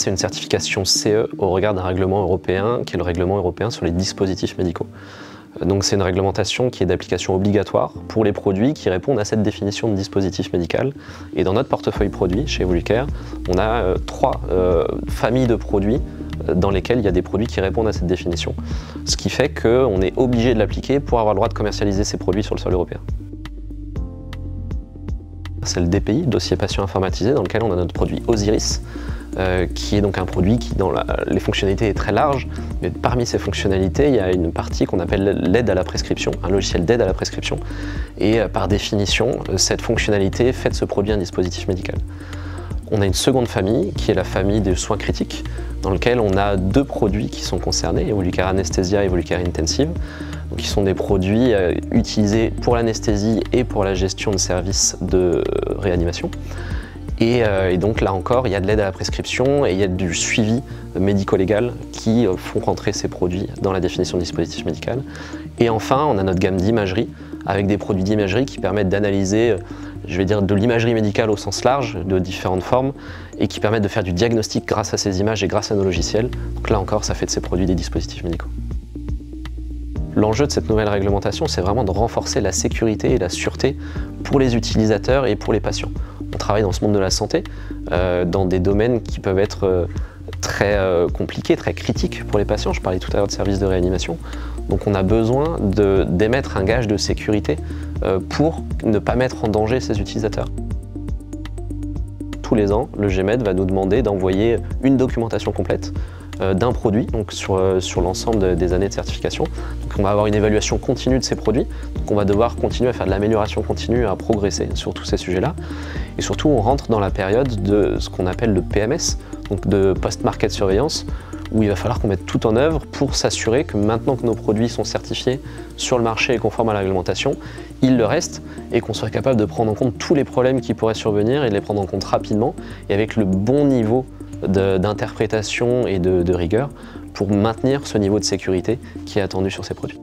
c'est une certification CE au regard d'un règlement européen, qui est le règlement européen sur les dispositifs médicaux. Donc c'est une réglementation qui est d'application obligatoire pour les produits qui répondent à cette définition de dispositif médical. Et dans notre portefeuille produit, chez Evolucare, on a 3 familles de produits dans lesquels il y a des produits qui répondent à cette définition. Ce qui fait qu'on est obligé de l'appliquer pour avoir le droit de commercialiser ces produits sur le sol européen. C'est le DPI, dossier patient informatisé, dans lequel on a notre produit Osiris, qui est donc un produit qui, dans les fonctionnalités, est très large. Mais parmi ces fonctionnalités, il y a une partie qu'on appelle l'aide à la prescription, un logiciel d'aide à la prescription. Et par définition, cette fonctionnalité fait de ce produit un dispositif médical. On a une seconde famille, qui est la famille des soins critiques, dans lequel on a 2 produits qui sont concernés, Evolucare Anesthesia et Evolucare Intensive, qui sont des produits utilisés pour l'anesthésie et pour la gestion de services de réanimation. Et donc là encore, il y a de l'aide à la prescription et il y a du suivi médico-légal qui font rentrer ces produits dans la définition de dispositif médical. Et enfin, on a notre gamme d'imagerie, avec des produits d'imagerie qui permettent d'analyser, je vais dire, de l'imagerie médicale au sens large, de différentes formes, et qui permettent de faire du diagnostic grâce à ces images et grâce à nos logiciels. Donc là encore, ça fait de ces produits des dispositifs médicaux. L'enjeu de cette nouvelle réglementation, c'est vraiment de renforcer la sécurité et la sûreté pour les utilisateurs et pour les patients. On travaille dans ce monde de la santé, dans des domaines qui peuvent être très compliqués, très critiques pour les patients. Je parlais tout à l'heure de services de réanimation. Donc on a besoin d'émettre un gage de sécurité pour ne pas mettre en danger ces utilisateurs. Tous les ans, le GMED va nous demander d'envoyer une documentation complète d'un produit, donc sur l'ensemble des années de certification. Donc on va avoir une évaluation continue de ces produits, donc on va devoir continuer à faire de l'amélioration continue, à progresser sur tous ces sujets-là. Et surtout, on rentre dans la période de ce qu'on appelle le PMS, donc de post-market surveillance, où il va falloir qu'on mette tout en œuvre pour s'assurer que maintenant que nos produits sont certifiés sur le marché et conformes à la réglementation, ils le restent et qu'on soit capable de prendre en compte tous les problèmes qui pourraient survenir et de les prendre en compte rapidement et avec le bon niveau d'interprétation et de rigueur pour maintenir ce niveau de sécurité qui est attendu sur ces produits.